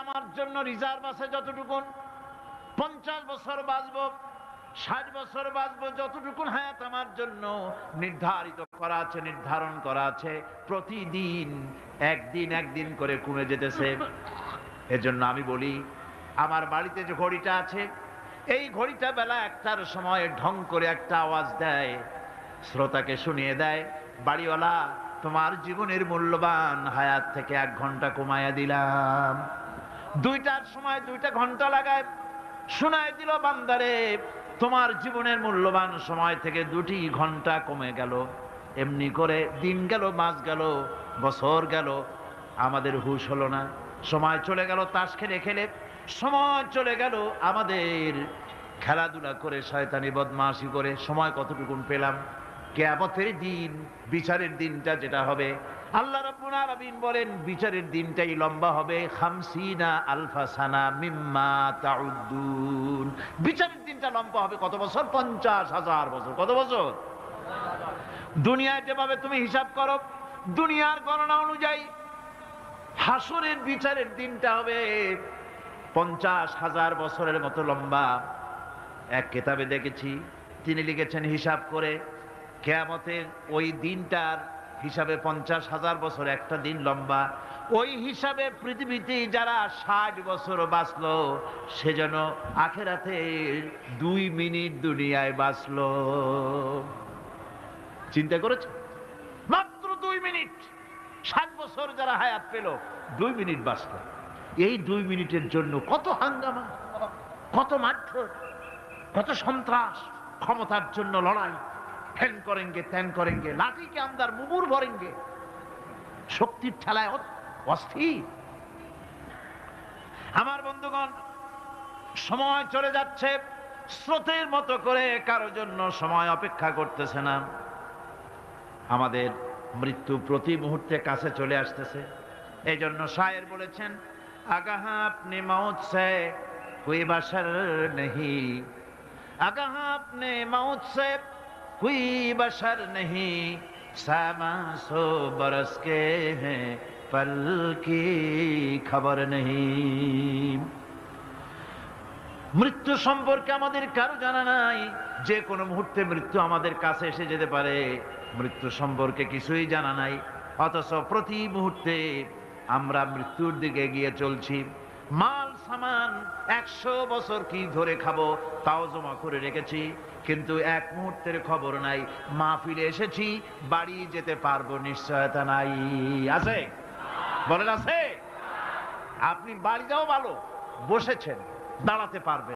আমার জন্য রিজার্ভ আছে যতটুকু, 50 বছর বাঁচবো, 60 বছর বাঁচবো, যতটুকুন হায়াত আমার জন্য নির্ধারিত করা আছে, নির্ধারণ করা আছে, প্রতিদিন একদিন করে কমে যেতেছে। এজন্য আমি বলি, আমার বাড়িতে যে ঘড়িটা আছে, এই ঘড়িটা বেলা 1টার সময় ঢং করে একটা আওয়াজ দেয়, শ্রোতাকে শুনিয়ে দেয়, বাড়িওয়ালা তোমার জীবনের মূল্যবান হায়াত থেকে 1 ঘন্টা কমায়া দিলাম। 2টার সময় 2টা ঘন্টা লাগায় শোনায় দিল, বান্দারে তোমার জীবনের মূল্যবান সময় থেকে 2টি ঘন্টা কমে গেল। এমনি করে দিন গেল, মাস গেল, বছর গেল, আমাদের হুঁশ হলো না। সময় চলে গেল তাস খেলে খেলে, সময় চলে গেল আমাদের খেলাধুলা করে, শয়তানি বদমাশি করে। সময় কতটুকুন পেলাম? কিয়ামতের দিন, বিচারের দিনটা যেটা হবে, আল্লাহ রাব্বুল আলামিন বলেন বিচারের দিনটাই লম্বা হবে 50 আলফা সানা মিম্মা তাউদ্দুন। বিচারের দিনটা লম্বা হবে কত বছর? 50,000 বছর। কত বছর? দুনিয়ায় যেভাবে তুমি হিসাব করো, দুনিয়ার গণনা অনুযায়ী হাসরের বিচারের দিনটা হবে 50,000 বছরের মতো লম্বা। এক কিতাবে দেখেছি, তিনি লিখেছেন হিসাব করে, কিয়ামতের ওই দিনটার হিসাবে 50,000 বছর একটা দিন লম্বা। ওই হিসাবে পৃথিবীতে যারা 60 বছর বাঁচলো, সেজন্য আখেরাতে 2 মিনিট দুনিয়ায় বাঁচলো। চিন্তা করেছে? মাত্র 2 মিনিট। 60 বছর যারা হায়াত পেল, 2 মিনিট বাঁচলো। এই 2 মিনিটের জন্য কত হাঙ্গামা, কত মারধর, কত সন্ত্রাস, ক্ষমতার জন্য লড়াই, ফ্যান করেঙ্গে ত্যান করেঙ্গে, লাঠিকে আমদার মুগুর ভরেঙ্গে, শক্তির ঠেলায় অস্থির। আমার বন্ধুগণ, সময় চলে যাচ্ছে স্রোতের মতো করে, কারো জন্য সময় অপেক্ষা করতেছে না। আমাদের মৃত্যু প্রতি মুহূর্তে কাছে চলে আসতেছে। এই জন্য শায়ের বলেছেন, আগাহা আপনি মৌত সে কোই বাশার নেহি, আগাহা আপনি মৌত সে কোই বাশার নেহি, সামা সো বরস কে হ্যাঁ পল কি খবর নেহি। মৃত্যু সম্পর্কে আমাদের কারো জানা নাই। যে কোনো মুহূর্তে মৃত্যু আমাদের কাছে এসে যেতে পারে, মৃত্যু সম্পর্কে কিছুই জানা নাই। অথচ প্রতি মুহূর্তে আমরা মৃত্যুর দিকে এগিয়ে চলছি। মাল সামান 100 বছর কি ধরে খাবো তাও জমা করে রেখেছি, কিন্তু এক মুহূর্তের খবর নাই। মাহফিলে এসেছি, বাড়ি যেতে পারবো নিশ্চয়তা নাই। আছে? বলেন আছে? আপনি বাড়ি যাও ভালো, বসেছেন, দাঁড়াতে পারবেন।